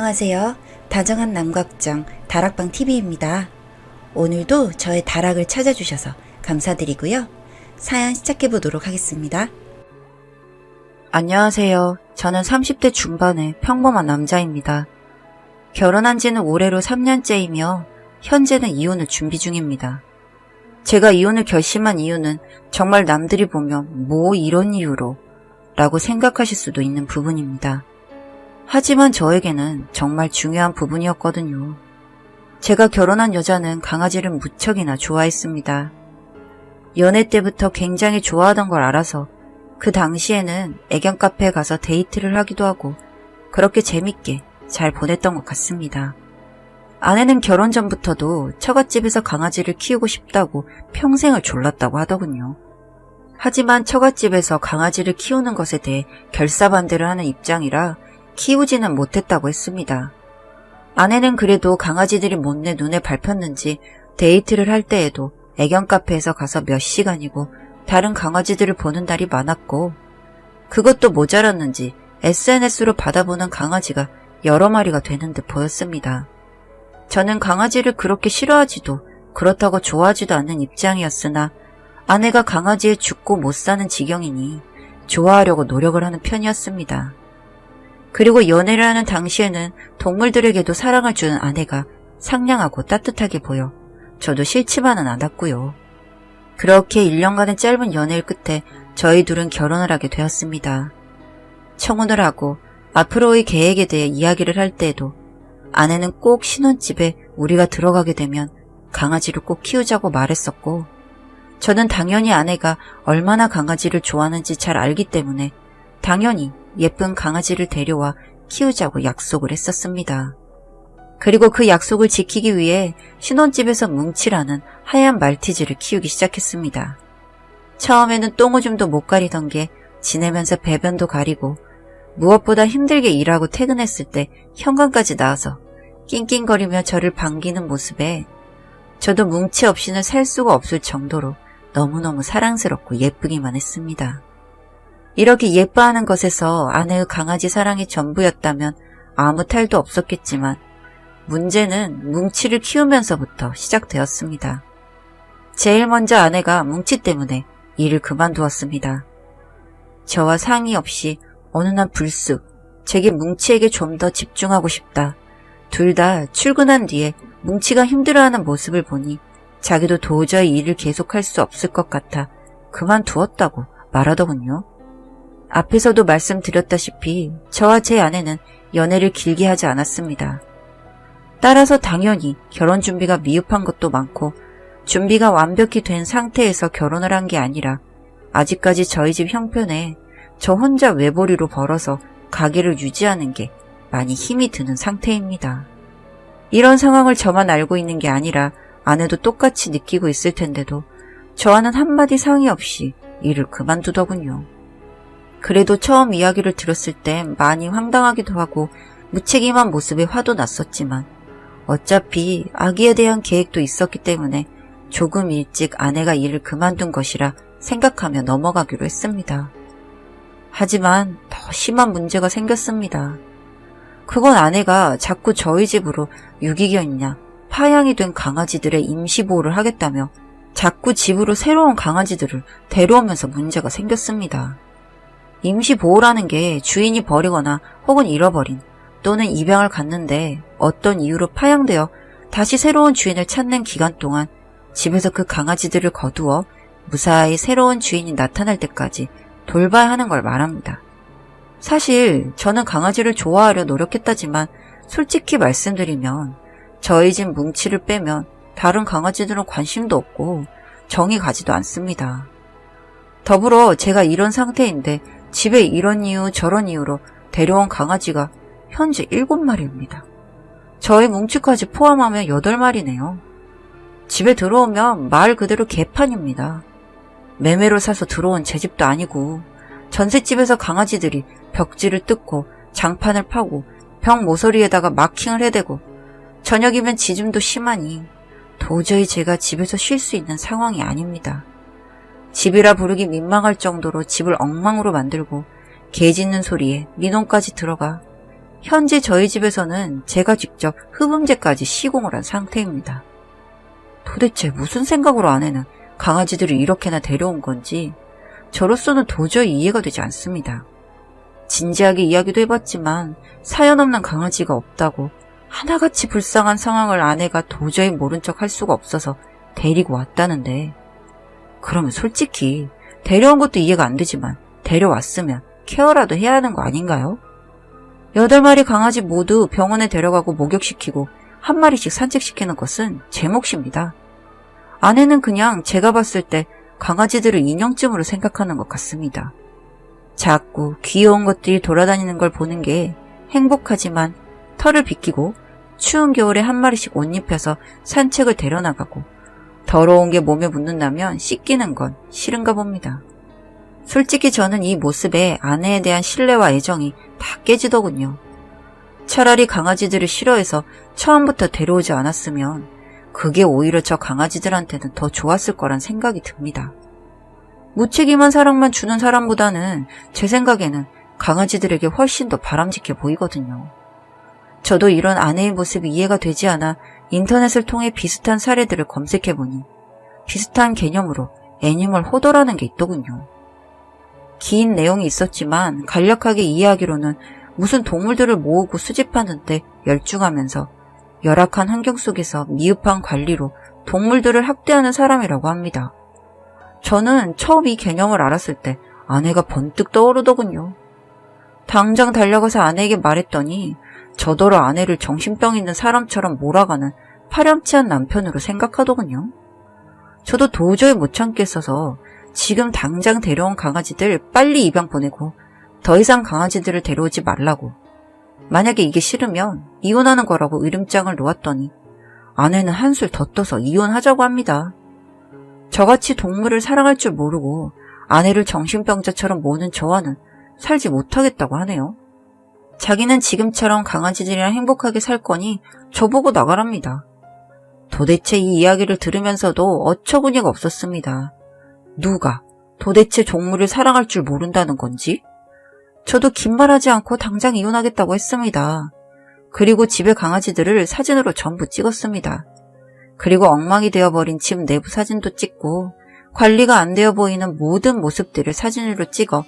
안녕하세요. 다정한 남걱정 다락방TV입니다. 오늘도 저의 다락을 찾아주셔서 감사드리고요. 사연 시작해보도록 하겠습니다. 안녕하세요. 저는 30대 중반의 평범한 남자입니다. 결혼한 지는 올해로 3년째이며 현재는 이혼을 준비 중입니다. 제가 이혼을 결심한 이유는 정말 남들이 보면 뭐 이런 이유로 라고 생각하실 수도 있는 부분입니다. 하지만 저에게는 정말 중요한 부분이었거든요. 제가 결혼한 여자는 강아지를 무척이나 좋아했습니다. 연애 때부터 굉장히 좋아하던 걸 알아서 그 당시에는 애견 카페에 가서 데이트를 하기도 하고 그렇게 재밌게 잘 보냈던 것 같습니다. 아내는 결혼 전부터도 처갓집에서 강아지를 키우고 싶다고 평생을 졸랐다고 하더군요. 하지만 처갓집에서 강아지를 키우는 것에 대해 결사반대를 하는 입장이라 키우지는 못했다고 했습니다. 아내는 그래도 강아지들이 못내 눈에 밟혔는지 데이트를 할 때에도 애견 카페에서 가서 몇 시간이고 다른 강아지들을 보는 날이 많았고 그것도 모자랐는지 SNS로 받아보는 강아지가 여러 마리가 되는 듯 보였습니다. 저는 강아지를 그렇게 싫어하지도 그렇다고 좋아하지도 않는 입장이었으나 아내가 강아지에 죽고 못 사는 지경이니 좋아하려고 노력을 하는 편이었습니다. 그리고 연애를 하는 당시에는 동물들에게도 사랑을 주는 아내가 상냥하고 따뜻하게 보여 저도 싫지만은 않았고요. 그렇게 1년간의 짧은 연애의 끝에 저희 둘은 결혼을 하게 되었습니다. 청혼을 하고 앞으로의 계획에 대해 이야기를 할 때에도 아내는 꼭 신혼집에 우리가 들어가게 되면 강아지를 꼭 키우자고 말했었고 저는 당연히 아내가 얼마나 강아지를 좋아하는지 잘 알기 때문에 당연히 예쁜 강아지를 데려와 키우자고 약속을 했었습니다. 그리고 그 약속을 지키기 위해 신혼집에서 뭉치라는 하얀 말티즈를 키우기 시작했습니다. 처음에는 똥오줌도 못 가리던 게 지내면서 배변도 가리고 무엇보다 힘들게 일하고 퇴근했을 때 현관까지 나와서 낑낑거리며 저를 반기는 모습에 저도 뭉치 없이는 살 수가 없을 정도로 너무너무 사랑스럽고 예쁘기만 했습니다. 이렇게 예뻐하는 것에서 아내의 강아지 사랑이 전부였다면 아무 탈도 없었겠지만 문제는 뭉치를 키우면서부터 시작되었습니다. 제일 먼저 아내가 뭉치 때문에 일을 그만두었습니다. 저와 상의 없이 어느 날 불쑥 제게 뭉치에게 좀 더 집중하고 싶다. 둘 다 출근한 뒤에 뭉치가 힘들어하는 모습을 보니 자기도 도저히 일을 계속할 수 없을 것 같아 그만두었다고 말하더군요. 앞에서도 말씀드렸다시피 저와 제 아내는 연애를 길게 하지 않았습니다. 따라서 당연히 결혼 준비가 미흡한 것도 많고 준비가 완벽히 된 상태에서 결혼을 한 게 아니라 아직까지 저희 집 형편에 저 혼자 외벌이로 벌어서 가게를 유지하는 게 많이 힘이 드는 상태입니다. 이런 상황을 저만 알고 있는 게 아니라 아내도 똑같이 느끼고 있을 텐데도 저와는 한마디 상의 없이 일을 그만두더군요. 그래도 처음 이야기를 들었을 땐 많이 황당하기도 하고 무책임한 모습에 화도 났었지만 어차피 아기에 대한 계획도 있었기 때문에 조금 일찍 아내가 일을 그만둔 것이라 생각하며 넘어가기로 했습니다. 하지만 더 심한 문제가 생겼습니다. 그건 아내가 자꾸 저희 집으로 유기견이냐 파양이 된 강아지들의 임시보호를 하겠다며 자꾸 집으로 새로운 강아지들을 데려오면서 문제가 생겼습니다. 임시보호라는 게 주인이 버리거나 혹은 잃어버린 또는 입양을 갔는데 어떤 이유로 파양되어 다시 새로운 주인을 찾는 기간 동안 집에서 그 강아지들을 거두어 무사히 새로운 주인이 나타날 때까지 돌봐야 하는 걸 말합니다. 사실 저는 강아지를 좋아하려 노력했다지만 솔직히 말씀드리면 저희 집 뭉치를 빼면 다른 강아지들은 관심도 없고 정이 가지도 않습니다. 더불어 제가 이런 상태인데 집에 이런 이유 저런 이유로 데려온 강아지가 현재 7마리입니다. 저의 뭉치까지 포함하면 8마리네요. 집에 들어오면 말 그대로 개판입니다. 매매로 사서 들어온 제 집도 아니고 전셋집에서 강아지들이 벽지를 뜯고 장판을 파고 벽 모서리에다가 마킹을 해대고 저녁이면 짖음도 심하니 도저히 제가 집에서 쉴 수 있는 상황이 아닙니다. 집이라 부르기 민망할 정도로 집을 엉망으로 만들고 개 짖는 소리에 민원까지 들어가 현재 저희 집에서는 제가 직접 흡음재까지 시공을 한 상태입니다. 도대체 무슨 생각으로 아내는 강아지들을 이렇게나 데려온 건지 저로서는 도저히 이해가 되지 않습니다. 진지하게 이야기도 해봤지만 사연 없는 강아지가 없다고 하나같이 불쌍한 상황을 아내가 도저히 모른 척 할 수가 없어서 데리고 왔다는데, 그러면 솔직히 데려온 것도 이해가 안 되지만 데려왔으면 케어라도 해야 하는 거 아닌가요? 8마리 강아지 모두 병원에 데려가고 목욕시키고 한 마리씩 산책시키는 것은 제 몫입니다. 아내는 그냥 제가 봤을 때 강아지들을 인형쯤으로 생각하는 것 같습니다. 작고 귀여운 것들이 돌아다니는 걸 보는 게 행복하지만 털을 빗기고 추운 겨울에 한 마리씩 옷 입혀서 산책을 데려나가고 더러운 게 몸에 묻는다면 씻기는 건 싫은가 봅니다. 솔직히 저는 이 모습에 아내에 대한 신뢰와 애정이 다 깨지더군요. 차라리 강아지들을 싫어해서 처음부터 데려오지 않았으면 그게 오히려 저 강아지들한테는 더 좋았을 거란 생각이 듭니다. 무책임한 사랑만 주는 사람보다는 제 생각에는 강아지들에게 훨씬 더 바람직해 보이거든요. 저도 이런 아내의 모습이 이해가 되지 않아 인터넷을 통해 비슷한 사례들을 검색해보니 비슷한 개념으로 애니멀 호더라는 게 있더군요. 긴 내용이 있었지만 간략하게 이해하기로는 무슨 동물들을 모으고 수집하는데 열중하면서 열악한 환경 속에서 미흡한 관리로 동물들을 학대하는 사람이라고 합니다. 저는 처음 이 개념을 알았을 때 아내가 번뜩 떠오르더군요. 당장 달려가서 아내에게 말했더니 저더러 아내를 정신병 있는 사람처럼 몰아가는 파렴치한 남편으로 생각하더군요. 저도 도저히 못 참겠어서 지금 당장 데려온 강아지들 빨리 입양 보내고 더 이상 강아지들을 데려오지 말라고, 만약에 이게 싫으면 이혼하는 거라고 으름장을 놓았더니 아내는 한술 더 떠서 이혼하자고 합니다. 저같이 동물을 사랑할 줄 모르고 아내를 정신병자처럼 모는 저와는 살지 못하겠다고 하네요. 자기는 지금처럼 강아지들이랑 행복하게 살 거니 저보고 나가랍니다. 도대체 이 이야기를 들으면서도 어처구니가 없었습니다. 누가 도대체 동물을 사랑할 줄 모른다는 건지? 저도 긴 말하지 않고 당장 이혼하겠다고 했습니다. 그리고 집의 강아지들을 사진으로 전부 찍었습니다. 그리고 엉망이 되어버린 집 내부 사진도 찍고 관리가 안 되어 보이는 모든 모습들을 사진으로 찍어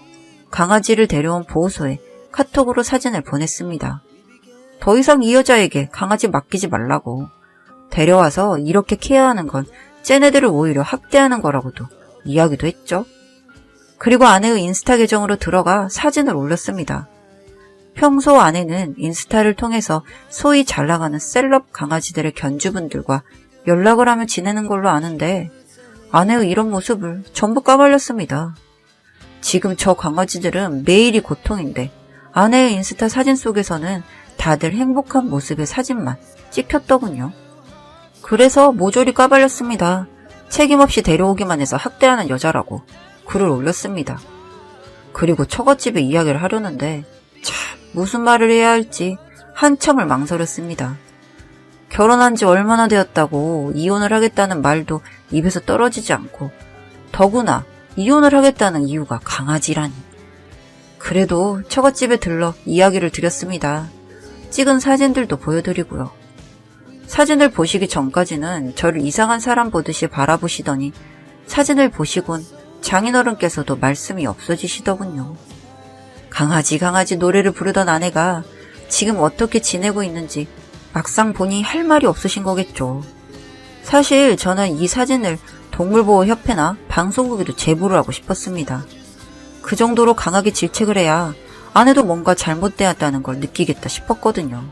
강아지를 데려온 보호소에 카톡으로 사진을 보냈습니다. 더 이상 이 여자에게 강아지 맡기지 말라고, 데려와서 이렇게 케어하는 건 쟤네들을 오히려 학대하는 거라고도 이야기도 했죠. 그리고 아내의 인스타 계정으로 들어가 사진을 올렸습니다. 평소 아내는 인스타를 통해서 소위 잘 나가는 셀럽 강아지들의 견주분들과 연락을 하며 지내는 걸로 아는데 아내의 이런 모습을 전부 까발렸습니다. 지금 저 강아지들은 매일이 고통인데 아내의 인스타 사진 속에서는 다들 행복한 모습의 사진만 찍혔더군요. 그래서 모조리 까발렸습니다. 책임없이 데려오기만 해서 학대하는 여자라고 글을 올렸습니다. 그리고 처갓집에 이야기를 하려는데 참 무슨 말을 해야 할지 한참을 망설였습니다. 결혼한 지 얼마나 되었다고 이혼을 하겠다는 말도 입에서 떨어지지 않고, 더구나 이혼을 하겠다는 이유가 강아지라니. 그래도 처갓집에 들러 이야기를 드렸습니다. 찍은 사진들도 보여드리고요. 사진을 보시기 전까지는 저를 이상한 사람 보듯이 바라보시더니 사진을 보시곤 장인어른께서도 말씀이 없어지시더군요. 강아지 노래를 부르던 아내가 지금 어떻게 지내고 있는지 막상 보니 할 말이 없으신 거겠죠. 사실 저는 이 사진을 동물보호협회나 방송국에도 제보를 하고 싶었습니다. 그 정도로 강하게 질책을 해야 아내도 뭔가 잘못되었다는 걸 느끼겠다 싶었거든요.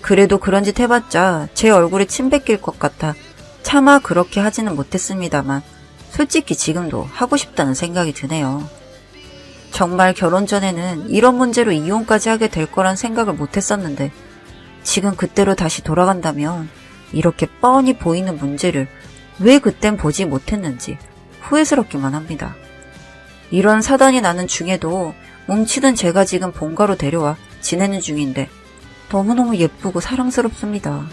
그래도 그런 짓 해봤자 제 얼굴에 침 뱉길 것 같아 차마 그렇게 하지는 못했습니다만 솔직히 지금도 하고 싶다는 생각이 드네요. 정말 결혼 전에는 이런 문제로 이혼까지 하게 될 거란 생각을 못했었는데 지금 그때로 다시 돌아간다면 이렇게 뻔히 보이는 문제를 왜 그땐 보지 못했는지 후회스럽기만 합니다. 이런 사단이 나는 중에도 뭉치던 제가 지금 본가로 데려와 지내는 중인데 너무너무 예쁘고 사랑스럽습니다.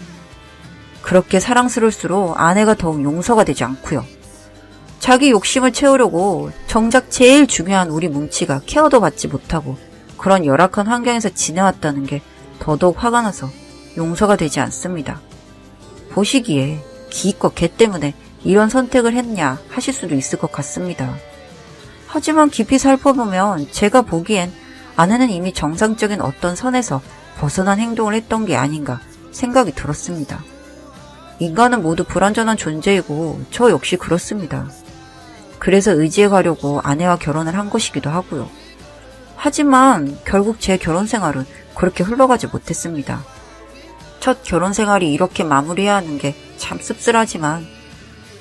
그렇게 사랑스러울수록 아내가 더욱 용서가 되지 않고요. 자기 욕심을 채우려고 정작 제일 중요한 우리 뭉치가 케어도 받지 못하고 그런 열악한 환경에서 지내왔다는 게 더더욱 화가 나서 용서가 되지 않습니다. 보시기에 기껏 걔 때문에 이런 선택을 했냐 하실 수도 있을 것 같습니다. 하지만 깊이 살펴보면 제가 보기엔 아내는 이미 정상적인 어떤 선에서 벗어난 행동을 했던 게 아닌가 생각이 들었습니다. 인간은 모두 불완전한 존재이고 저 역시 그렇습니다. 그래서 의지해 가려고 아내와 결혼을 한 것이기도 하고요. 하지만 결국 제 결혼 생활은 그렇게 흘러가지 못했습니다. 첫 결혼 생활이 이렇게 마무리해야 하는 게 참 씁쓸하지만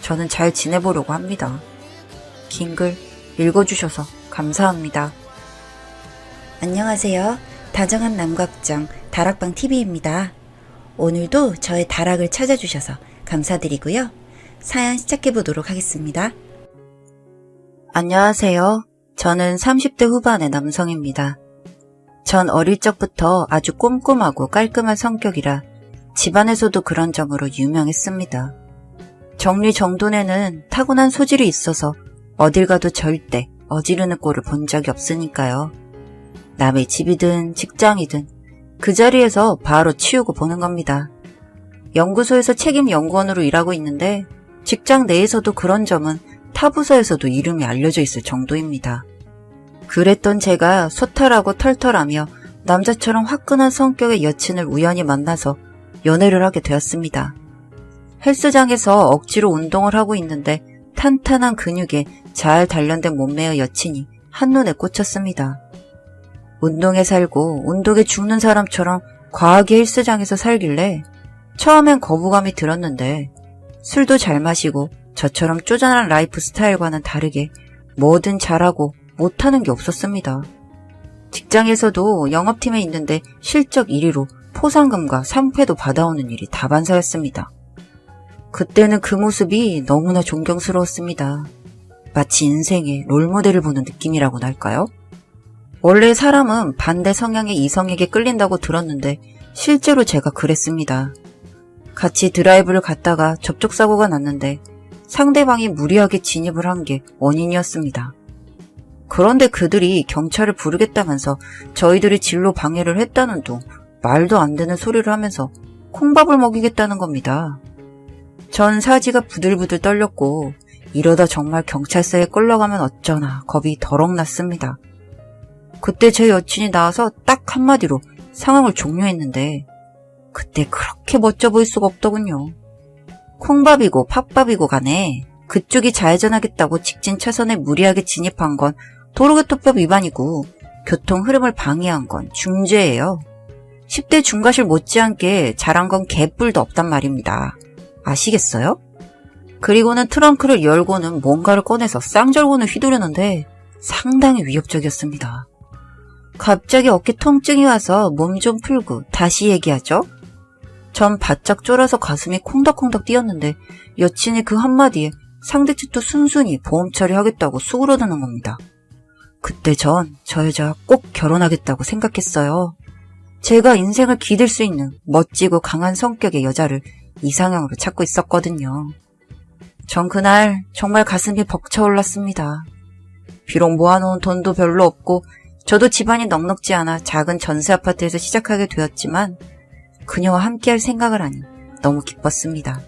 저는 잘 지내보려고 합니다. 긴 글 읽어주셔서 감사합니다. 안녕하세요. 다정한 남각정 다락방TV입니다. 오늘도 저의 다락을 찾아주셔서 감사드리고요. 사연 시작해보도록 하겠습니다. 안녕하세요. 저는 30대 후반의 남성입니다. 전 어릴 적부터 아주 꼼꼼하고 깔끔한 성격이라 집안에서도 그런 점으로 유명했습니다. 정리정돈에는 타고난 소질이 있어서 어딜 가도 절대 어지르는 꼴을 본 적이 없으니까요. 남의 집이든 직장이든 그 자리에서 바로 치우고 보는 겁니다. 연구소에서 책임 연구원으로 일하고 있는데 직장 내에서도 그런 점은 타 부서에서도 이름이 알려져 있을 정도입니다. 그랬던 제가 소탈하고 털털하며 남자처럼 화끈한 성격의 여친을 우연히 만나서 연애를 하게 되었습니다. 헬스장에서 억지로 운동을 하고 있는데 탄탄한 근육에 잘 단련된 몸매의 여친이 한눈에 꽂혔습니다. 운동에 살고 운동에 죽는 사람처럼 과하게 헬스장에서 살길래 처음엔 거부감이 들었는데 술도 잘 마시고 저처럼 쪼잔한 라이프 스타일과는 다르게 뭐든 잘하고 못하는 게 없었습니다. 직장에서도 영업팀에 있는데 실적 1위로 포상금과 상패도 받아오는 일이 다반사였습니다. 그때는 그 모습이 너무나 존경스러웠습니다. 마치 인생의 롤모델을 보는 느낌이라고나 할까요? 원래 사람은 반대 성향의 이성에게 끌린다고 들었는데 실제로 제가 그랬습니다. 같이 드라이브를 갔다가 접촉사고가 났는데 상대방이 무리하게 진입을 한 게 원인이었습니다. 그런데 그들이 경찰을 부르겠다면서 저희들이 진로 방해를 했다는 둥 말도 안 되는 소리를 하면서 콩밥을 먹이겠다는 겁니다. 전 사지가 부들부들 떨렸고 이러다 정말 경찰서에 끌려가면 어쩌나 겁이 더럭 났습니다. 그때 제 여친이 나와서 딱 한마디로 상황을 종료했는데 그때 그렇게 멋져 보일 수가 없더군요. 콩밥이고 팥밥이고 간에 그쪽이 좌회전하겠다고 직진 차선에 무리하게 진입한 건 도로교통법 위반이고 교통 흐름을 방해한 건 중죄예요. 10대 중과실 못지않게 잘한 건 개뿔도 없단 말입니다. 아시겠어요? 그리고는 트렁크를 열고는 뭔가를 꺼내서 쌍절곤을 휘두르는데 상당히 위협적이었습니다. 갑자기 어깨 통증이 와서 몸 좀 풀고 다시 얘기하죠? 전 바짝 쫄아서 가슴이 콩닥콩닥 뛰었는데 여친이 그 한마디에 상대 측도 순순히 보험 처리하겠다고 수그러드는 겁니다. 그때 전 저 여자와 꼭 결혼하겠다고 생각했어요. 제가 인생을 기댈 수 있는 멋지고 강한 성격의 여자를 이상형으로 찾고 있었거든요. 전 그날 정말 가슴이 벅차올랐습니다. 비록 모아놓은 돈도 별로 없고 저도 집안이 넉넉지 않아 작은 전세 아파트에서 시작하게 되었지만 그녀와 함께할 생각을 하니 너무 기뻤습니다.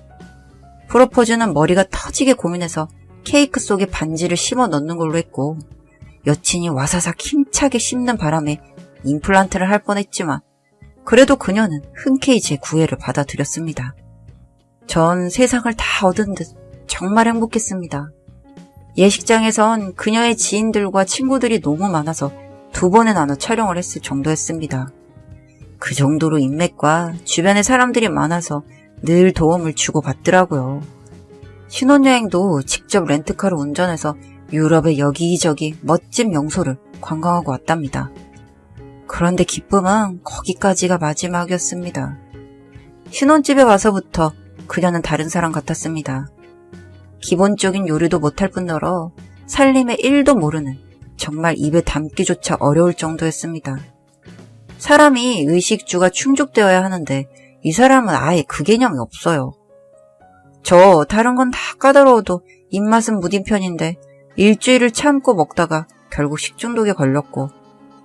프로포즈는 머리가 터지게 고민해서 케이크 속에 반지를 심어 넣는 걸로 했고 여친이 와사삭 힘차게 씹는 바람에 임플란트를 할 뻔했지만 그래도 그녀는 흔쾌히 제 구애를 받아들였습니다. 전 세상을 다 얻은 듯 정말 행복했습니다. 예식장에선 그녀의 지인들과 친구들이 너무 많아서 2번에 나눠 촬영을 했을 정도였습니다. 그 정도로 인맥과 주변에 사람들이 많아서 늘 도움을 주고받더라고요. 신혼여행도 직접 렌트카를 운전해서 유럽의 여기저기 멋진 명소를 관광하고 왔답니다. 그런데 기쁨은 거기까지가 마지막이었습니다. 신혼집에 와서부터 그녀는 다른 사람 같았습니다. 기본적인 요리도 못할 뿐더러 살림에 1도 모르는 정말 입에 담기조차 어려울 정도였습니다. 사람이 의식주가 충족되어야 하는데 이 사람은 아예 그 개념이 없어요. 저 다른 건 다 까다로워도 입맛은 무딘 편인데 일주일을 참고 먹다가 결국 식중독에 걸렸고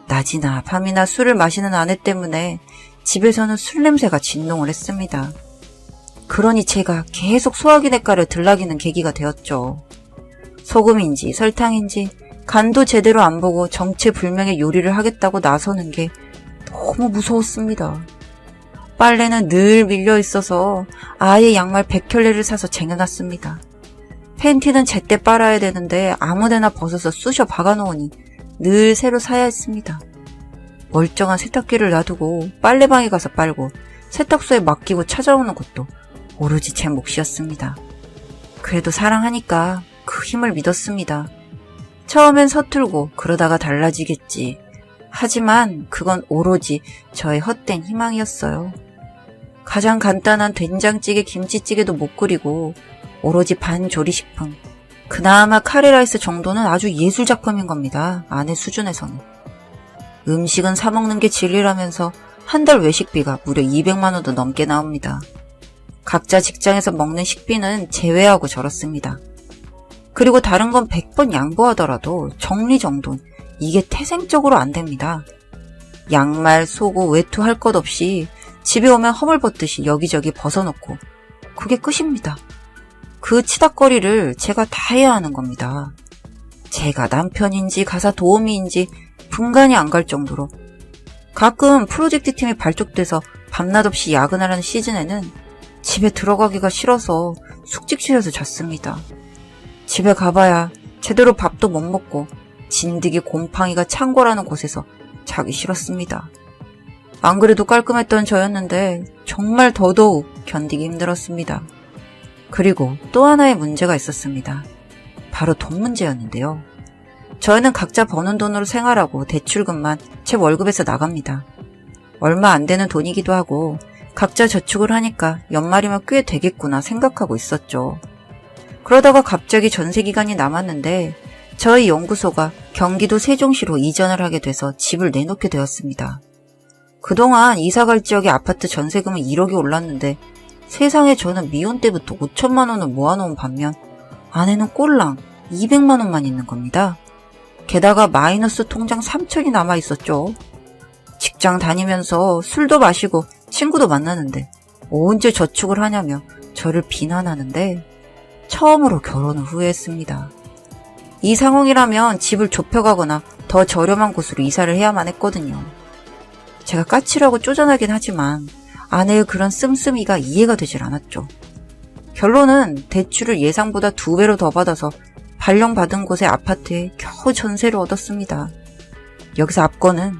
낮이나 밤이나 술을 마시는 아내 때문에 집에서는 술 냄새가 진동을 했습니다. 그러니 제가 계속 소화기내과를 들락이는 계기가 되었죠. 소금인지 설탕인지 간도 제대로 안 보고 정체불명의 요리를 하겠다고 나서는 게 너무 무서웠습니다. 빨래는 늘 밀려 있어서 아예 양말 100켤레를 사서 쟁여놨습니다. 팬티는 제때 빨아야 되는데 아무데나 벗어서 쑤셔 박아놓으니 늘 새로 사야 했습니다. 멀쩡한 세탁기를 놔두고 빨래방에 가서 빨고 세탁소에 맡기고 찾아오는 것도 오로지 제 몫이었습니다. 그래도 사랑하니까 그 힘을 믿었습니다. 처음엔 서툴고 그러다가 달라지겠지. 하지만 그건 오로지 저의 헛된 희망이었어요. 가장 간단한 된장찌개, 김치찌개도 못 끓이고 오로지 반조리식품, 그나마 카레라이스 정도는 아주 예술작품인 겁니다. 아내 수준에서는. 음식은 사 먹는 게 진리라면서 한 달 외식비가 무려 200만 원도 넘게 나옵니다. 각자 직장에서 먹는 식비는 제외하고 저렇습니다. 그리고 다른 건 100번 양보하더라도 정리정돈, 이게 태생적으로 안 됩니다. 양말, 속옷, 외투 할 것 없이 집에 오면 허물벗듯이 여기저기 벗어놓고 그게 끝입니다. 그 치닥거리를 제가 다 해야 하는 겁니다. 제가 남편인지 가사 도우미인지 분간이 안 갈 정도로. 가끔 프로젝트 팀이 발족돼서 밤낮 없이 야근을 하는 시즌에는 집에 들어가기가 싫어서 숙직실에서 잤습니다. 집에 가봐야 제대로 밥도 못 먹고 진드기 곰팡이가 창궐하는 곳에서 자기 싫었습니다. 안 그래도 깔끔했던 저였는데 정말 더더욱 견디기 힘들었습니다. 그리고 또 하나의 문제가 있었습니다. 바로 돈 문제였는데요. 저희는 각자 버는 돈으로 생활하고 대출금만 제 월급에서 나갑니다. 얼마 안 되는 돈이기도 하고 각자 저축을 하니까 연말이면 꽤 되겠구나 생각하고 있었죠. 그러다가 갑자기 전세기간이 남았는데 저희 연구소가 경기도 세종시로 이전을 하게 돼서 집을 내놓게 되었습니다. 그동안 이사갈 지역의 아파트 전세금은 1억이 올랐는데 세상에 저는 미혼 때부터 5천만 원을 모아놓은 반면 아내는 꼴랑 200만 원만 있는 겁니다. 게다가 마이너스 통장 3천이 남아있었죠. 직장 다니면서 술도 마시고 친구도 만나는데 언제 저축을 하냐며 저를 비난하는데 처음으로 결혼을 후회했습니다. 이 상황이라면 집을 좁혀가거나 더 저렴한 곳으로 이사를 해야만 했거든요. 제가 까칠하고 쪼잔하긴 하지만 아내의 그런 씀씀이가 이해가 되질 않았죠. 결론은 대출을 예상보다 2배로 더 받아서 발령받은 곳의 아파트에 겨우 전세를 얻었습니다. 여기서 압권은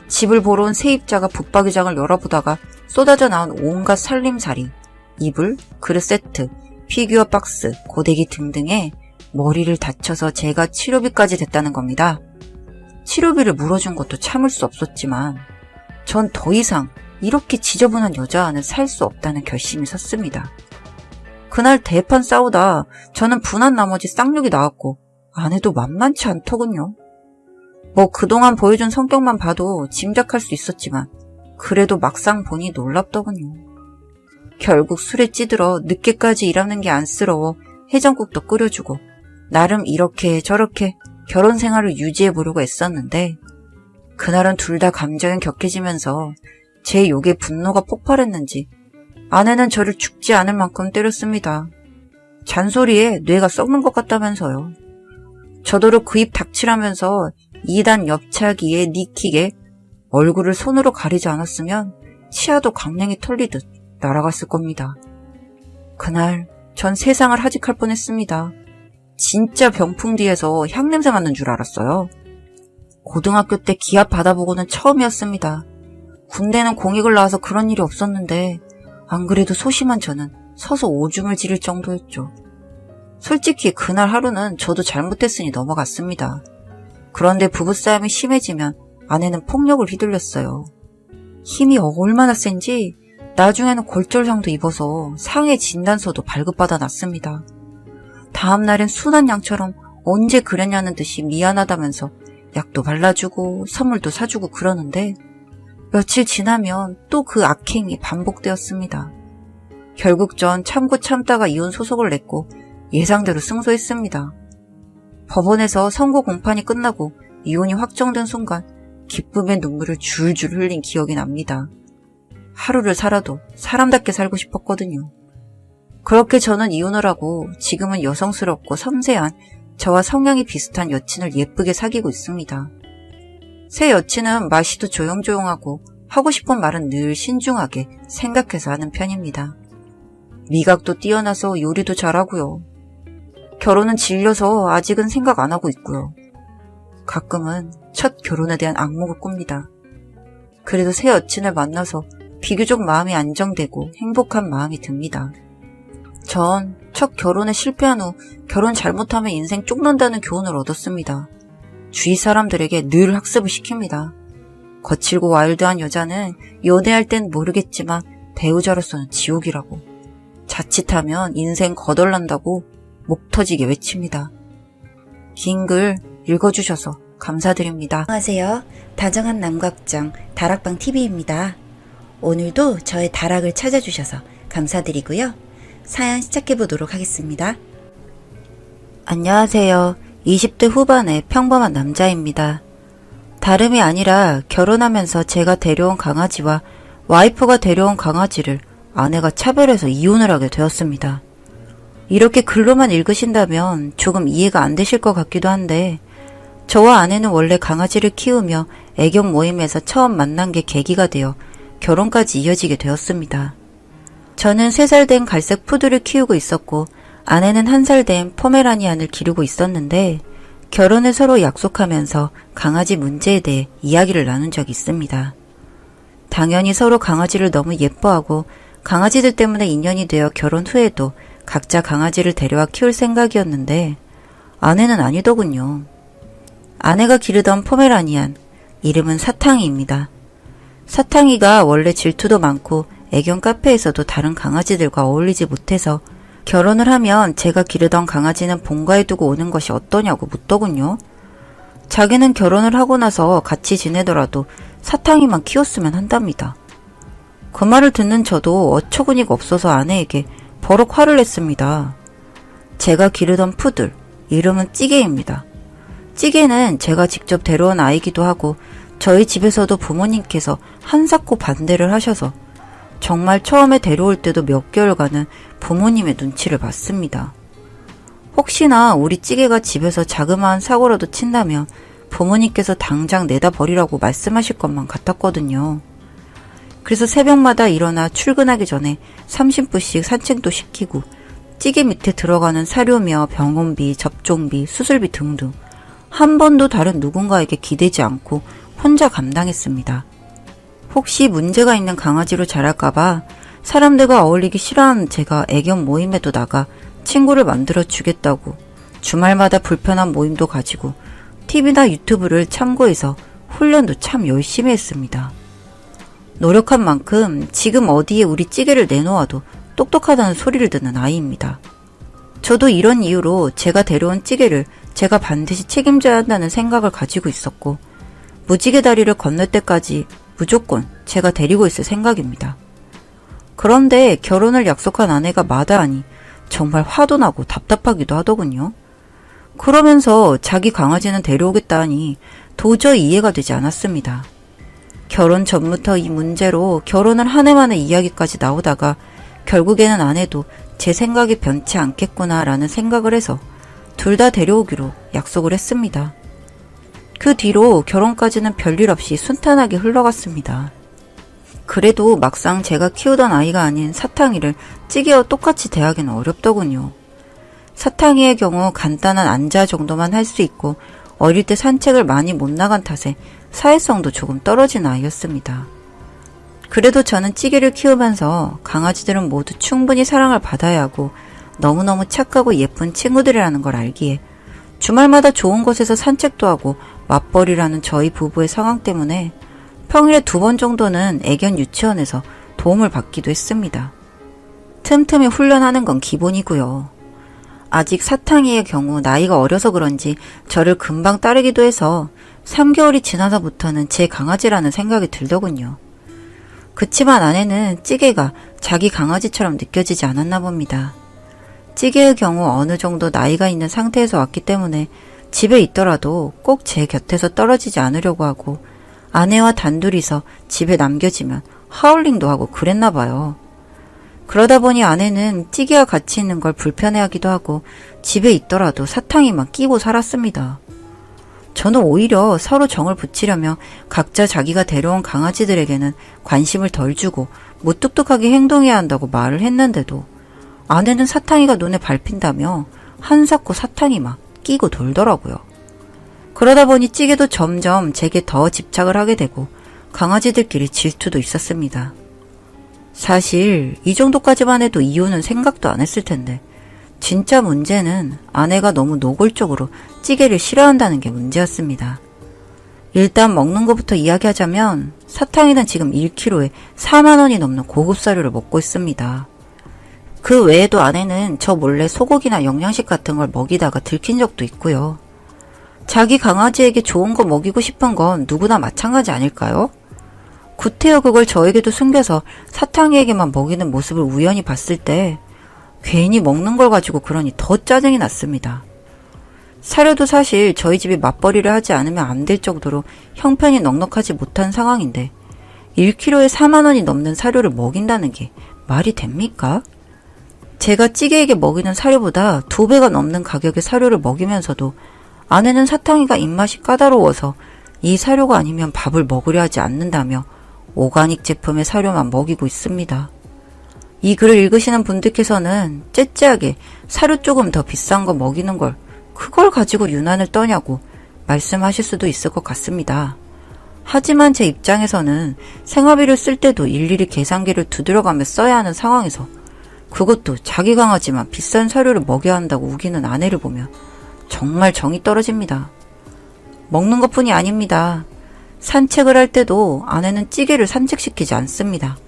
집을 보러 온 세입자가 붙박이장을 열어보다가 쏟아져 나온 온갖 살림살이, 이불, 그릇 세트, 피규어 박스, 고데기 등등에 머리를 다쳐서 제가 치료비까지 댔다는 겁니다. 치료비를 물어준 것도 참을 수 없었지만 전 더 이상 이렇게 지저분한 여자아는 살 수 없다는 결심이 섰습니다. 그날 대판 싸우다 저는 분한 나머지 쌍욕이 나왔고 아내도 만만치 않더군요. 뭐 그동안 보여준 성격만 봐도 짐작할 수 있었지만 그래도 막상 보니 놀랍더군요. 결국 술에 찌들어 늦게까지 일하는 게 안쓰러워 해장국도 끓여주고 나름 이렇게 저렇게 결혼 생활을 유지해보려고 애썼는데 그날은 둘 다 감정이 격해지면서 제 욕에 분노가 폭발했는지 아내는 저를 죽지 않을 만큼 때렸습니다. 잔소리에 뇌가 썩는 것 같다면서요. 저더러 그 입 닥치라면서 2단 옆차기에 니킥에 얼굴을 손으로 가리지 않았으면 치아도 강냉이 털리듯 날아갔을 겁니다. 그날 전 세상을 하직할 뻔했습니다. 진짜 병풍 뒤에서 향냄새 맡는 줄 알았어요. 고등학교 때 기합 받아보고는 처음이었습니다. 군대는 공익을 나와서 그런 일이 없었는데 안 그래도 소심한 저는 서서 오줌을 지릴 정도였죠. 솔직히 그날 하루는 저도 잘못했으니 넘어갔습니다. 그런데 부부싸움이 심해지면 아내는 폭력을 휘둘렸어요. 힘이 얼마나 센지 나중에는 골절상도 입어서 상해 진단서도 발급받아 놨습니다. 다음날엔 순한 양처럼 언제 그랬냐는 듯이 미안하다면서 약도 발라주고 선물도 사주고 그러는데 며칠 지나면 또 그 악행이 반복되었습니다. 결국 전 참고 참다가 이혼 소송을 냈고 예상대로 승소했습니다. 법원에서 선고 공판이 끝나고 이혼이 확정된 순간 기쁨의 눈물을 줄줄 흘린 기억이 납니다. 하루를 살아도 사람답게 살고 싶었거든요. 그렇게 저는 이혼을 하고 지금은 여성스럽고 섬세한 저와 성향이 비슷한 여친을 예쁘게 사귀고 있습니다. 새 여친은 말씨도 조용조용하고 하고 싶은 말은 늘 신중하게 생각해서 하는 편입니다. 미각도 뛰어나서 요리도 잘하고요. 결혼은 질려서 아직은 생각 안 하고 있고요. 가끔은 첫 결혼에 대한 악몽을 꿉니다. 그래도 새 여친을 만나서 비교적 마음이 안정되고 행복한 마음이 듭니다. 전 첫 결혼에 실패한 후 결혼 잘못하면 인생 쪽난다는 교훈을 얻었습니다. 주위 사람들에게 늘 학습을 시킵니다. 거칠고 와일드한 여자는 연애할 땐 모르겠지만 배우자로서는 지옥이라고. 자칫하면 인생 거덜난다고 목 터지게 외칩니다. 긴 글 읽어주셔서 감사드립니다. 안녕하세요. 다정한 남각장 다락방 TV입니다. 오늘도 저의 다락을 찾아주셔서 감사드리고요. 사연 시작해보도록 하겠습니다. 안녕하세요. 20대 후반의 평범한 남자입니다. 다름이 아니라 결혼하면서 제가 데려온 강아지와 와이프가 데려온 강아지를 아내가 차별해서 이혼을 하게 되었습니다. 이렇게 글로만 읽으신다면 조금 이해가 안 되실 것 같기도 한데 저와 아내는 원래 강아지를 키우며 애견 모임에서 처음 만난 게 계기가 되어 결혼까지 이어지게 되었습니다. 저는 3살 된 갈색 푸드를 키우고 있었고 아내는 1살 된 포메라니안을 기르고 있었는데 결혼을 서로 약속하면서 강아지 문제에 대해 이야기를 나눈 적이 있습니다. 당연히 서로 강아지를 너무 예뻐하고 강아지들 때문에 인연이 되어 결혼 후에도 각자 강아지를 데려와 키울 생각이었는데 아내는 아니더군요. 아내가 기르던 포메라니안, 이름은 사탕이입니다. 사탕이가 원래 질투도 많고 애견 카페에서도 다른 강아지들과 어울리지 못해서 결혼을 하면 제가 기르던 강아지는 본가에 두고 오는 것이 어떠냐고 묻더군요. 자기는 결혼을 하고 나서 같이 지내더라도 사탕이만 키웠으면 한답니다. 그 말을 듣는 저도 어처구니가 없어서 아내에게 버럭 화를 냈습니다. 제가 기르던 푸들, 이름은 찌개입니다. 찌개는 제가 직접 데려온 아이기도 하고 저희 집에서도 부모님께서 한사코 반대를 하셔서 정말 처음에 데려올 때도 몇 개월간은 부모님의 눈치를 봤습니다. 혹시나 우리 찌개가 집에서 자그마한 사고라도 친다면 부모님께서 당장 내다 버리라고 말씀하실 것만 같았거든요. 그래서 새벽마다 일어나 출근하기 전에 30분씩 산책도 시키고 찌개 밑에 들어가는 사료며 병원비, 접종비, 수술비 등등 한 번도 다른 누군가에게 기대지 않고 혼자 감당했습니다. 혹시 문제가 있는 강아지로 자랄까봐 사람들과 어울리기 싫어하는 제가 애견 모임에도 나가 친구를 만들어 주겠다고 주말마다 불편한 모임도 가지고 TV나 유튜브를 참고해서 훈련도 참 열심히 했습니다. 노력한 만큼 지금 어디에 우리 찌개를 내놓아도 똑똑하다는 소리를 듣는 아이입니다. 저도 이런 이유로 제가 데려온 찌개를 제가 반드시 책임져야 한다는 생각을 가지고 있었고 무지개 다리를 건널 때까지 무조건 제가 데리고 있을 생각입니다. 그런데 결혼을 약속한 아내가 마다하니 정말 화도 나고 답답하기도 하더군요. 그러면서 자기 강아지는 데려오겠다 하니 도저히 이해가 되지 않았습니다. 결혼 전부터 이 문제로 결혼을 한 해 만에 이야기까지 나오다가 결국에는 아내도 제 생각이 변치 않겠구나라는 생각을 해서 둘 다 데려오기로 약속을 했습니다. 그 뒤로 결혼까지는 별일 없이 순탄하게 흘러갔습니다. 그래도 막상 제가 키우던 아이가 아닌 사탕이를 찌개와 똑같이 대하기는 어렵더군요. 사탕이의 경우 간단한 안자 정도만 할 수 있고 어릴 때 산책을 많이 못 나간 탓에 사회성도 조금 떨어진 아이였습니다. 그래도 저는 찌개를 키우면서 강아지들은 모두 충분히 사랑을 받아야 하고 너무너무 착하고 예쁜 친구들이라는 걸 알기에 주말마다 좋은 곳에서 산책도 하고 맞벌이라는 저희 부부의 상황 때문에 평일에 2번 정도는 애견 유치원에서 도움을 받기도 했습니다. 틈틈이 훈련하는 건 기본이고요. 아직 사탕이의 경우 나이가 어려서 그런지 저를 금방 따르기도 해서 3개월이 지나서부터는 제 강아지라는 생각이 들더군요. 그치만 아내는 찌개가 자기 강아지처럼 느껴지지 않았나 봅니다. 찌개의 경우 어느 정도 나이가 있는 상태에서 왔기 때문에 집에 있더라도 꼭 제 곁에서 떨어지지 않으려고 하고 아내와 단둘이서 집에 남겨지면 하울링도 하고 그랬나 봐요. 그러다 보니 아내는 찌개와 같이 있는 걸 불편해하기도 하고 집에 있더라도 사탕이만 끼고 살았습니다. 저는 오히려 서로 정을 붙이려며 각자 자기가 데려온 강아지들에게는 관심을 덜 주고 무뚝뚝하게 행동해야 한다고 말을 했는데도 아내는 사탕이가 눈에 밟힌다며 한사코 사탕이만 끼고 돌더라고요. 그러다 보니 찌개도 점점 제게 더 집착을 하게 되고 강아지들끼리 질투도 있었습니다. 사실 이 정도까지만 해도 이유는 생각도 안 했을 텐데 진짜 문제는 아내가 너무 노골적으로 찌개를 싫어한다는 게 문제였습니다. 일단 먹는 것부터 이야기하자면 사탕이는 지금 1kg에 4만 원이 넘는 고급 사료를 먹고 있습니다. 그 외에도 아내는 저 몰래 소고기나 영양식 같은 걸 먹이다가 들킨 적도 있고요. 자기 강아지에게 좋은 거 먹이고 싶은 건 누구나 마찬가지 아닐까요? 구태여 그걸 저에게도 숨겨서 사탕이에게만 먹이는 모습을 우연히 봤을 때 괜히 먹는 걸 가지고 그러니 더 짜증이 났습니다. 사료도 사실 저희 집이 맞벌이를 하지 않으면 안 될 정도로 형편이 넉넉하지 못한 상황인데 1kg에 4만 원이 넘는 사료를 먹인다는 게 말이 됩니까? 제가 찌개에게 먹이는 사료보다 2배가 넘는 가격의 사료를 먹이면서도 아내는 사탕이가 입맛이 까다로워서 이 사료가 아니면 밥을 먹으려 하지 않는다며 오가닉 제품의 사료만 먹이고 있습니다. 이 글을 읽으시는 분들께서는 째째하게 사료 조금 더 비싼 거 먹이는 걸 그걸 가지고 유난을 떠냐고 말씀하실 수도 있을 것 같습니다. 하지만 제 입장에서는 생활비를 쓸 때도 일일이 계산기를 두드려가며 써야 하는 상황에서 그것도 자기 강아지만 비싼 사료를 먹여야 한다고 우기는 아내를 보면 정말 정이 떨어집니다. 먹는 것뿐이 아닙니다. 산책을 할 때도 아내는 찌개를 산책시키지 않습니다.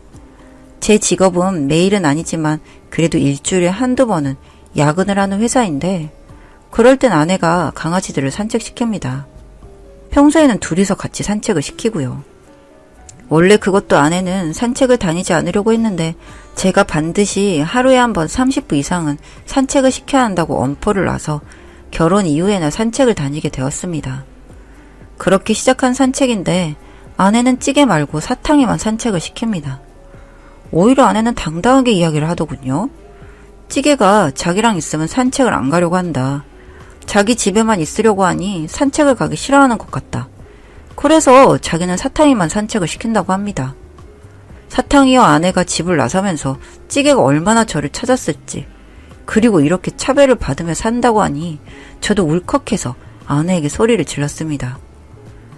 제 직업은 매일은 아니지만 그래도 일주일에 한두 번은 야근을 하는 회사인데 그럴 땐 아내가 강아지들을 산책시킵니다. 평소에는 둘이서 같이 산책을 시키고요. 원래 그것도 아내는 산책을 다니지 않으려고 했는데 제가 반드시 하루에 한 번 30분 이상은 산책을 시켜야 한다고 엄포를 놔서 결혼 이후에나 산책을 다니게 되었습니다. 그렇게 시작한 산책인데 아내는 찌개 말고 사탕이만 산책을 시킵니다. 오히려 아내는 당당하게 이야기를 하더군요. 찌개가 자기랑 있으면 산책을 안 가려고 한다. 자기 집에만 있으려고 하니 산책을 가기 싫어하는 것 같다. 그래서 자기는 사탕이만 산책을 시킨다고 합니다. 사탕이와 아내가 집을 나서면서 찌개가 얼마나 저를 찾았을지 그리고 이렇게 차별을 받으며 산다고 하니 저도 울컥해서 아내에게 소리를 질렀습니다.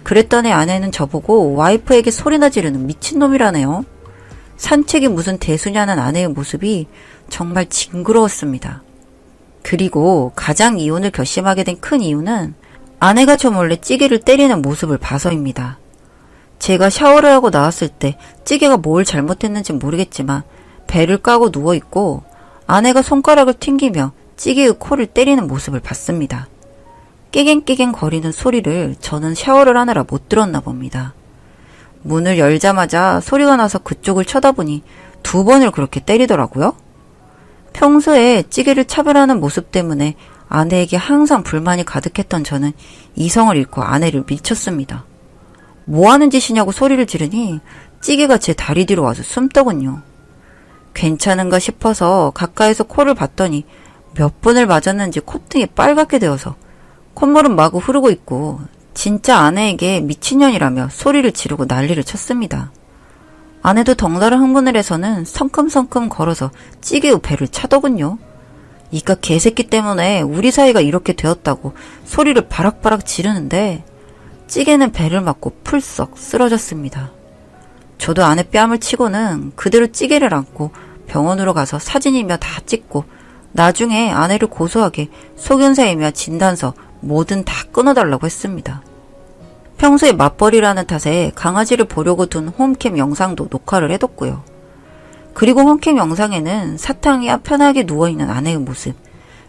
그랬더니 아내는 저보고 와이프에게 소리나 지르는 미친놈이라네요. 산책이 무슨 대수냐는 아내의 모습이 정말 징그러웠습니다. 그리고 가장 이혼을 결심하게 된 큰 이유는 아내가 저 몰래 찌개를 때리는 모습을 봐서입니다. 제가 샤워를 하고 나왔을 때 찌개가 뭘 잘못했는지 모르겠지만 배를 까고 누워있고 아내가 손가락을 튕기며 찌개의 코를 때리는 모습을 봤습니다. 깨갱깨갱 거리는 소리를 저는 샤워를 하느라 못 들었나 봅니다. 문을 열자마자 소리가 나서 그쪽을 쳐다보니 2번을 그렇게 때리더라고요. 평소에 찌개를 차별하는 모습 때문에 아내에게 항상 불만이 가득했던 저는 이성을 잃고 아내를 밀쳤습니다. 뭐하는 짓이냐고 소리를 지르니 찌개가 제 다리 뒤로 와서 숨더군요. 괜찮은가 싶어서 가까이서 코를 봤더니 몇 번을 맞았는지 콧등이 빨갛게 되어서 콧물은 마구 흐르고 있고 진짜 아내에게 미친년이라며 소리를 지르고 난리를 쳤습니다. 아내도 덩달아 흥분을 해서는 성큼성큼 걸어서 찌개의 배를 차더군요. 이깟 개새끼 때문에 우리 사이가 이렇게 되었다고 소리를 바락바락 지르는데 찌개는 배를 맞고 풀썩 쓰러졌습니다. 저도 아내 뺨을 치고는 그대로 찌개를 안고 병원으로 가서 사진이며 다 찍고 나중에 아내를 고소하게 소견서이며 진단서 뭐든 다 끊어달라고 했습니다. 평소에 맞벌이라는 탓에 강아지를 보려고 둔 홈캠 영상도 녹화를 해뒀고요. 그리고 홈캠 영상에는 사탕이야 편하게 누워있는 아내의 모습,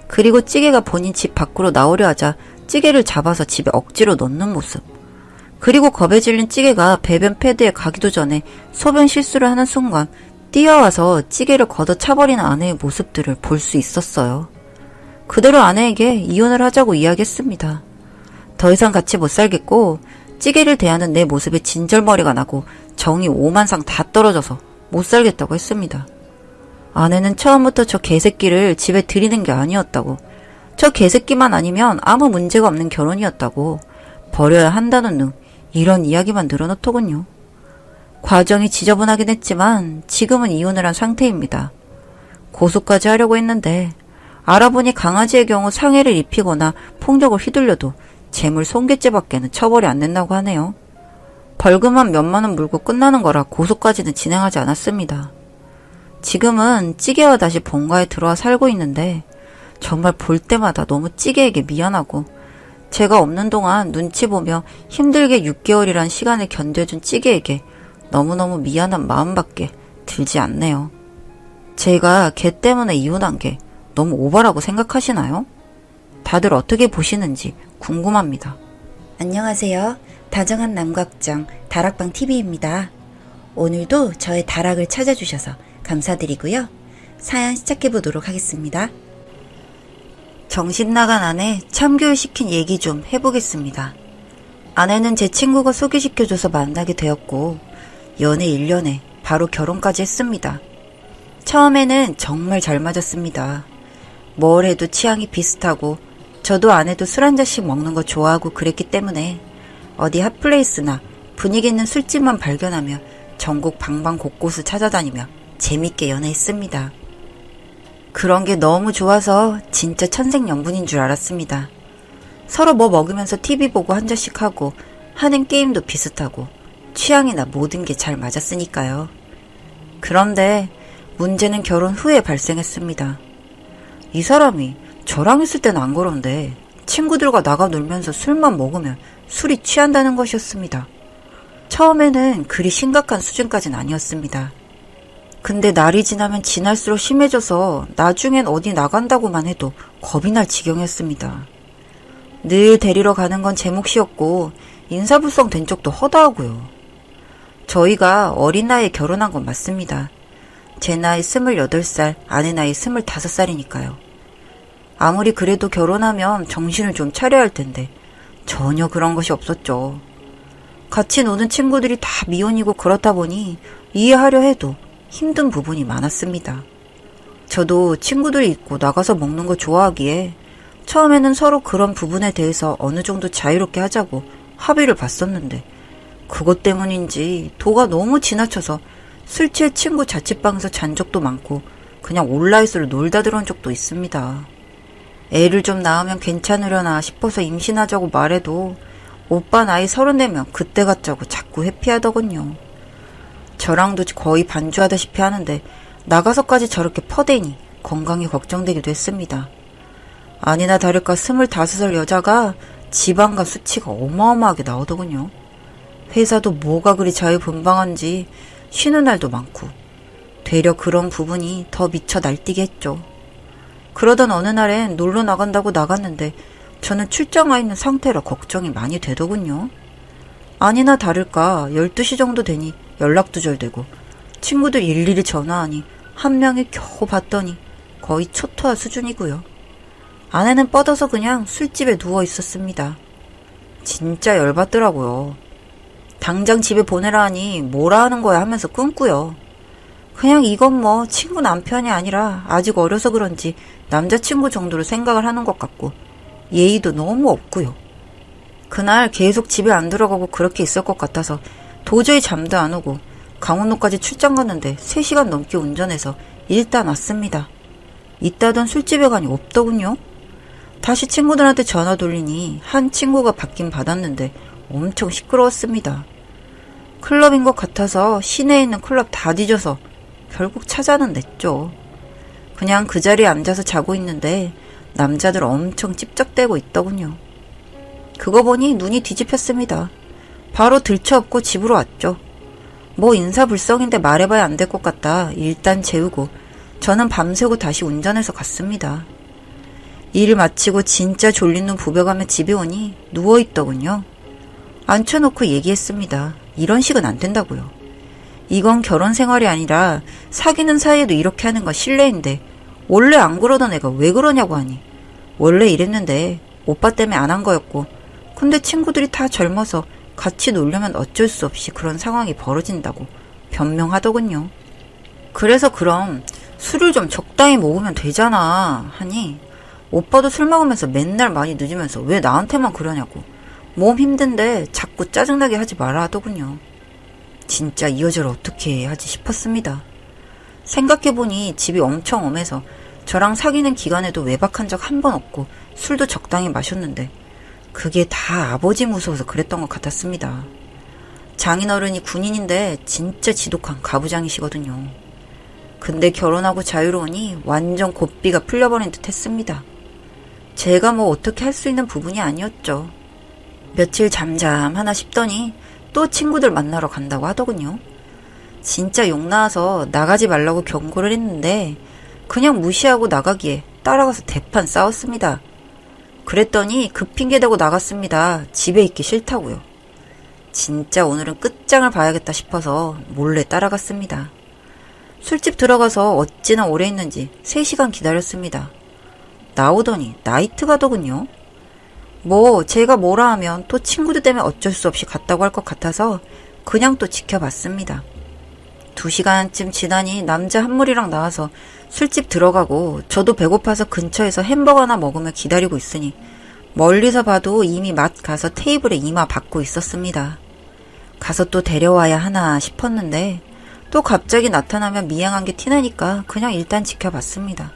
그리고 찌개가 본인 집 밖으로 나오려 하자 찌개를 잡아서 집에 억지로 넣는 모습, 그리고 겁에 질린 찌개가 배변 패드에 가기도 전에 소변 실수를 하는 순간 뛰어와서 찌개를 걷어 차버리는 아내의 모습들을 볼 수 있었어요. 그대로 아내에게 이혼을 하자고 이야기했습니다. 더 이상 같이 못 살겠고 찌개를 대하는 내 모습에 진절머리가 나고 정이 오만상 다 떨어져서 못 살겠다고 했습니다. 아내는 처음부터 저 개새끼를 집에 들이는 게 아니었다고, 저 개새끼만 아니면 아무 문제가 없는 결혼이었다고, 버려야 한다는 등 이런 이야기만 늘어놓더군요. 과정이 지저분하긴 했지만 지금은 이혼을 한 상태입니다. 고소까지 하려고 했는데 알아보니 강아지의 경우 상해를 입히거나 폭력을 휘둘려도 재물 손괴죄밖에는 처벌이 안 된다고 하네요. 벌금만 몇만 원 물고 끝나는 거라 고소까지는 진행하지 않았습니다. 지금은 찌개와 다시 본가에 들어와 살고 있는데 정말 볼 때마다 너무 찌개에게 미안하고, 제가 없는 동안 눈치 보며 힘들게 6개월이란 시간을 견뎌준 찌개에게 너무너무 미안한 마음밖에 들지 않네요. 제가 걔 때문에 이혼한 게 너무 오바라고 생각하시나요? 다들 어떻게 보시는지 궁금합니다. 안녕하세요. 다정한 남각장 다락방 TV입니다. 오늘도 저의 다락을 찾아주셔서 감사드리고요. 사연 시작해보도록 하겠습니다. 정신 나간 아내 참교육 시킨 얘기 좀 해보겠습니다. 아내는 제 친구가 소개시켜줘서 만나게 되었고 연애 1년에 바로 결혼까지 했습니다. 처음에는 정말 잘 맞았습니다. 뭘 해도 취향이 비슷하고 저도 아내도 술 한 잔씩 먹는 거 좋아하고 그랬기 때문에 어디 핫플레이스나 분위기 있는 술집만 발견하며 전국 방방곳곳을 찾아다니며 재밌게 연애했습니다. 그런 게 너무 좋아서 진짜 천생연분인 줄 알았습니다. 서로 뭐 먹으면서 TV 보고 한 잔씩 하고 하는 게임도 비슷하고 취향이나 모든 게 잘 맞았으니까요. 그런데 문제는 결혼 후에 발생했습니다. 이 사람이 저랑 있을 때는 안 그런데 친구들과 나가 놀면서 술만 먹으면 술이 취한다는 것이었습니다. 처음에는 그리 심각한 수준까지는 아니었습니다. 근데 날이 지나면 지날수록 심해져서 나중엔 어디 나간다고만 해도 겁이 날 지경이었습니다. 늘 데리러 가는 건 제 몫이었고 인사불성 된 적도 허다하고요. 저희가 어린 나이에 결혼한 건 맞습니다. 제 나이 28살, 아내 나이 25살이니까요. 아무리 그래도 결혼하면 정신을 좀 차려야 할 텐데 전혀 그런 것이 없었죠. 같이 노는 친구들이 다 미혼이고 그렇다 보니 이해하려 해도 힘든 부분이 많았습니다. 저도 친구들이 있고 나가서 먹는 거 좋아하기에 처음에는 서로 그런 부분에 대해서 어느 정도 자유롭게 하자고 합의를 봤었는데 그것 때문인지 도가 너무 지나쳐서 술 취해 친구 자취방에서 잔 적도 많고 그냥 온라인으로 놀다 들어온 적도 있습니다. 애를 좀 낳으면 괜찮으려나 싶어서 임신하자고 말해도 오빠 나이 34면 그때 갖자고 자꾸 회피하더군요. 저랑도 거의 반주하다시피 하는데 나가서까지 저렇게 퍼대니 건강이 걱정되기도 했습니다. 아니나 다를까 25살 여자가 지방과 수치가 어마어마하게 나오더군요. 회사도 뭐가 그리 자유분방한지 쉬는 날도 많고 되려 그런 부분이 더 미쳐 날뛰게 했죠. 그러던 어느 날엔 놀러 나간다고 나갔는데 저는 출장 와 있는 상태라 걱정이 많이 되더군요. 아니나 다를까 12시 정도 되니 연락도 잘 되고 친구들 일일이 전화하니 한 명이 겨우 봤더니 거의 초토화 수준이고요. 아내는 뻗어서 그냥 술집에 누워 있었습니다. 진짜 열받더라고요. 당장 집에 보내라 하니 뭐라 하는 거야 하면서 끊고요. 그냥 이건 뭐 친구 남편이 아니라 아직 어려서 그런지 남자친구 정도로 생각을 하는 것 같고 예의도 너무 없고요. 그날 계속 집에 안 들어가고 그렇게 있을 것 같아서 도저히 잠도 안 오고 강원도까지 출장 갔는데 3시간 넘게 운전해서 일단 왔습니다. 있다던 술집에 가니 없더군요. 다시 친구들한테 전화 돌리니 한 친구가 받긴 받았는데 엄청 시끄러웠습니다. 클럽인 것 같아서 시내에 있는 클럽 다 뒤져서 결국 찾아는 냈죠. 그냥 그 자리에 앉아서 자고 있는데 남자들 엄청 찝쩍대고 있더군요. 그거 보니 눈이 뒤집혔습니다. 바로 들쳐업고 집으로 왔죠. 뭐 인사불성인데 말해봐야 안 될 것 같다 일단 재우고 저는 밤새고 다시 운전해서 갔습니다. 일 마치고 진짜 졸린 눈 부벼가며 집에 오니 누워있더군요. 앉혀놓고 얘기했습니다. 이런 식은 안 된다고요. 이건 결혼 생활이 아니라 사귀는 사이에도 이렇게 하는 건 실례인데 원래 안 그러던 애가 왜 그러냐고 하니 원래 이랬는데 오빠 때문에 안 한 거였고 근데 친구들이 다 젊어서 같이 놀려면 어쩔 수 없이 그런 상황이 벌어진다고 변명하더군요. 그래서 그럼 술을 좀 적당히 먹으면 되잖아 하니 오빠도 술 먹으면서 맨날 많이 늦으면서 왜 나한테만 그러냐고 몸 힘든데 자꾸 짜증나게 하지 마라 하더군요. 진짜 이 여자를 어떻게 하지 싶었습니다. 생각해보니 집이 엄청 엄해서 저랑 사귀는 기간에도 외박한 적 한 번 없고 술도 적당히 마셨는데 그게 다 아버지 무서워서 그랬던 것 같았습니다. 장인어른이 군인인데 진짜 지독한 가부장이시거든요. 근데 결혼하고 자유로우니 완전 고삐가 풀려버린 듯 했습니다. 제가 뭐 어떻게 할 수 있는 부분이 아니었죠. 며칠 잠잠하나 싶더니 또 친구들 만나러 간다고 하더군요. 진짜 욕 나와서 나가지 말라고 경고를 했는데 그냥 무시하고 나가기에 따라가서 대판 싸웠습니다. 그랬더니 그 핑계대고 나갔습니다. 집에 있기 싫다고요. 진짜 오늘은 끝장을 봐야겠다 싶어서 몰래 따라갔습니다. 술집 들어가서 어찌나 오래 있는지 3시간 기다렸습니다. 나오더니 나이트 가더군요. 뭐 제가 뭐라 하면 또 친구들 때문에 어쩔 수 없이 갔다고 할 것 같아서 그냥 또 지켜봤습니다. 2시간쯤 지나니 남자 한 무리랑 나와서 술집 들어가고 저도 배고파서 근처에서 햄버거 하나 먹으며 기다리고 있으니 멀리서 봐도 이미 맛 가서 테이블에 이마 받고 있었습니다. 가서 또 데려와야 하나 싶었는데 또 갑자기 나타나면 미행한 게 티나니까 그냥 일단 지켜봤습니다.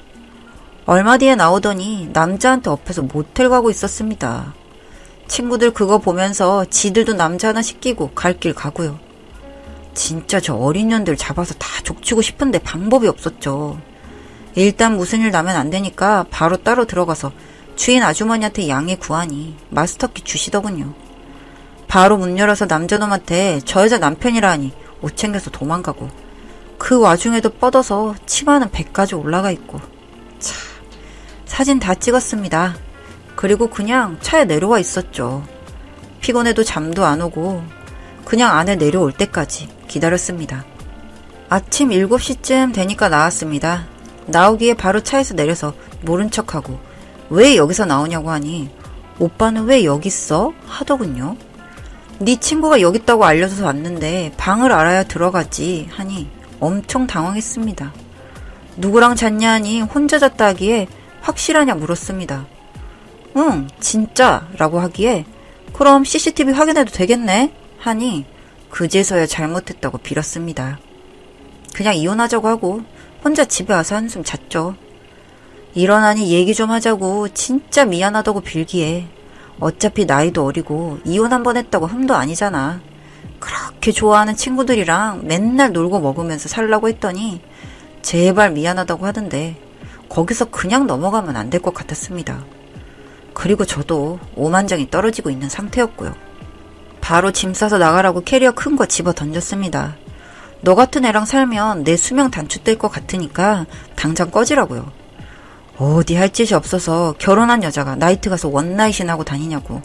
얼마 뒤에 나오더니 남자한테 업혀서 모텔 가고 있었습니다. 친구들 그거 보면서 지들도 남자 하나 시키고 갈 길 가고요. 진짜 저 어린 년들 잡아서 다 족치고 싶은데 방법이 없었죠. 일단 무슨 일 나면 안 되니까 바로 따로 들어가서 주인 아주머니한테 양해 구하니 마스터키 주시더군요. 바로 문 열어서 남자놈한테 저 여자 남편이라 하니 옷 챙겨서 도망가고 그 와중에도 뻗어서 치마는 배까지 올라가 있고 참 사진 다 찍었습니다. 그리고 그냥 차에 내려와 있었죠. 피곤해도 잠도 안 오고 그냥 안에 내려올 때까지 기다렸습니다. 아침 7시쯤 되니까 나왔습니다. 나오기에 바로 차에서 내려서 모른 척하고 왜 여기서 나오냐고 하니 오빠는 왜 여기 있어? 하더군요. 네 친구가 여기 있다고 알려줘서 왔는데 방을 알아야 들어가지 하니 엄청 당황했습니다. 누구랑 잤냐 하니 혼자 잤다 하기에 확실하냐 물었습니다. 응, 진짜 라고 하기에 그럼 CCTV 확인해도 되겠네 하니 그제서야 잘못했다고 빌었습니다. 그냥 이혼하자고 하고 혼자 집에 와서 한숨 잤죠. 일어나니 얘기 좀 하자고 진짜 미안하다고 빌기에 어차피 나이도 어리고 이혼 한 번 했다고 흠도 아니잖아. 그렇게 좋아하는 친구들이랑 맨날 놀고 먹으면서 살라고 했더니 제발 미안하다고 하던데 거기서 그냥 넘어가면 안 될 것 같았습니다. 그리고 저도 오만정이 떨어지고 있는 상태였고요. 바로 짐 싸서 나가라고 캐리어 큰 거 집어 던졌습니다. 너 같은 애랑 살면 내 수명 단축될 것 같으니까 당장 꺼지라고요. 어디 할 짓이 없어서 결혼한 여자가 나이트 가서 원나잇이나 하고 다니냐고.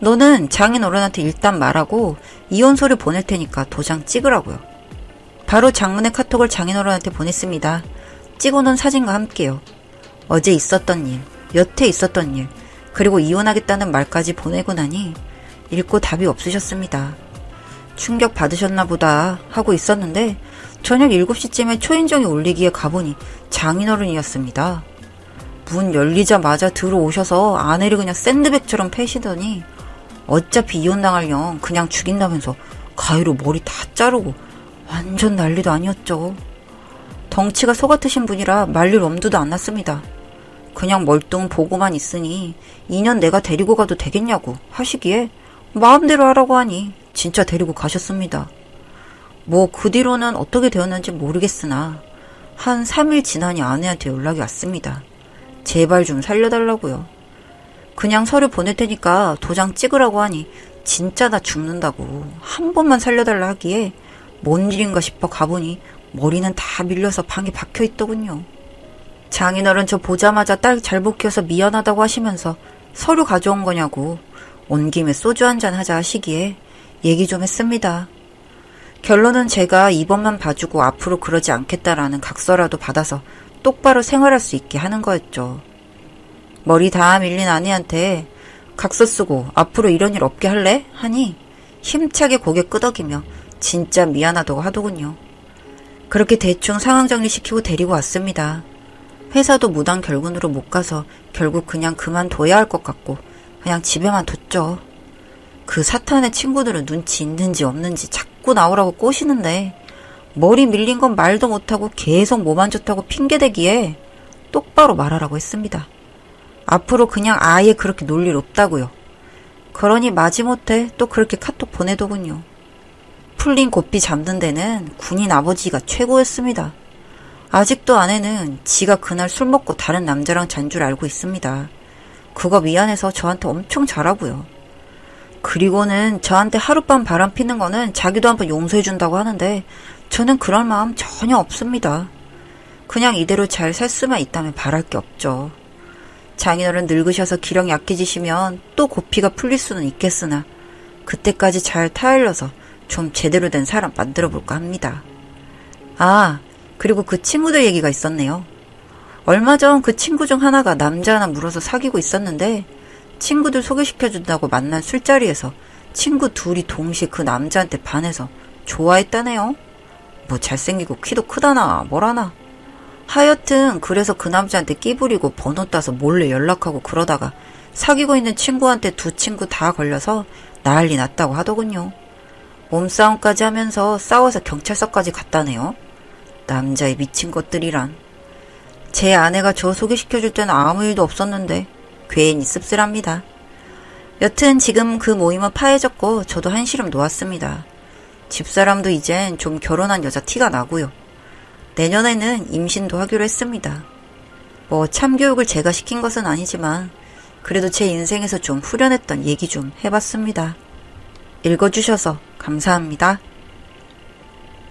너는 장인어른한테 일단 말하고 이혼서를 보낼 테니까 도장 찍으라고요. 바로 장문의 카톡을 장인어른한테 보냈습니다. 찍어놓은 사진과 함께요. 어제 있었던 일, 여태 있었던 일, 그리고 이혼하겠다는 말까지 보내고 나니 읽고 답이 없으셨습니다. 충격 받으셨나 보다 하고 있었는데 저녁 7시쯤에 초인종이 울리기에 가보니 장인어른이었습니다. 문 열리자마자 들어오셔서 아내를 그냥 샌드백처럼 패시더니 어차피 이혼당할령 그냥 죽인다면서 가위로 머리 다 자르고 완전 난리도 아니었죠. 덩치가 소같으신 분이라 말릴 엄두도 안 났습니다. 그냥 멀뚱 보고만 있으니 2년 내가 데리고 가도 되겠냐고 하시기에 마음대로 하라고 하니 진짜 데리고 가셨습니다. 뭐 그 뒤로는 어떻게 되었는지 모르겠으나 한 3일 지나니 아내한테 연락이 왔습니다. 제발 좀 살려달라고요. 그냥 서류 보낼 테니까 도장 찍으라고 하니 진짜 나 죽는다고 한 번만 살려달라 하기에 뭔 일인가 싶어 가보니 머리는 다 밀려서 방에 박혀있더군요. 장인어른 저 보자마자 딸 잘못 키워서 미안하다고 하시면서 서류 가져온 거냐고 온 김에 소주 한잔 하자 하시기에 얘기 좀 했습니다. 결론은 제가 이번만 봐주고 앞으로 그러지 않겠다라는 각서라도 받아서 똑바로 생활할 수 있게 하는 거였죠. 머리 다 밀린 아내한테 각서 쓰고 앞으로 이런 일 없게 할래? 하니 힘차게 고개 끄덕이며 진짜 미안하다고 하더군요. 그렇게 대충 상황 정리시키고 데리고 왔습니다. 회사도 무단 결근으로 못 가서 결국 그냥 그만둬야 할 것 같고 그냥 집에만 뒀죠. 그 사탄의 친구들은 눈치 있는지 없는지 자꾸 나오라고 꼬시는데 머리 밀린 건 말도 못하고 계속 몸 안 좋다고 핑계대기에 똑바로 말하라고 했습니다. 앞으로 그냥 아예 그렇게 놀 일 없다고요. 그러니 마지못해 또 그렇게 카톡 보내더군요. 풀린 고삐 잡는 데는 군인 아버지가 최고였습니다. 아직도 아내는 지가 그날 술 먹고 다른 남자랑 잔 줄 알고 있습니다. 그거 미안해서 저한테 엄청 잘하고요. 그리고는 저한테 하룻밤 바람 피는 거는 자기도 한번 용서해준다고 하는데 저는 그럴 마음 전혀 없습니다. 그냥 이대로 잘 살 수만 있다면 바랄 게 없죠. 장인어른 늙으셔서 기력 약해지시면 또 고피가 풀릴 수는 있겠으나 그때까지 잘 타일러서 좀 제대로 된 사람 만들어 볼까 합니다. 아, 그리고 그 친구들 얘기가 있었네요. 얼마 전 그 친구 중 하나가 남자 하나 물어서 사귀고 있었는데 친구들 소개시켜준다고 만난 술자리에서 친구 둘이 동시에 그 남자한테 반해서 좋아했다네요. 뭐 잘생기고 키도 크다나 뭐라나. 하여튼 그래서 그 남자한테 끼부리고 번호 따서 몰래 연락하고 그러다가 사귀고 있는 친구한테 두 친구 다 걸려서 난리 났다고 하더군요. 몸싸움까지 하면서 싸워서 경찰서까지 갔다네요. 남자의 미친 것들이란. 제 아내가 저 소개시켜줄 때는 아무 일도 없었는데 괜히 씁쓸합니다. 여튼 지금 그 모임은 파해졌고 저도 한시름 놓았습니다. 집사람도 이젠 좀 결혼한 여자 티가 나고요. 내년에는 임신도 하기로 했습니다. 뭐 참교육을 제가 시킨 것은 아니지만 그래도 제 인생에서 좀 후련했던 얘기 좀 해봤습니다. 읽어주셔서 감사합니다.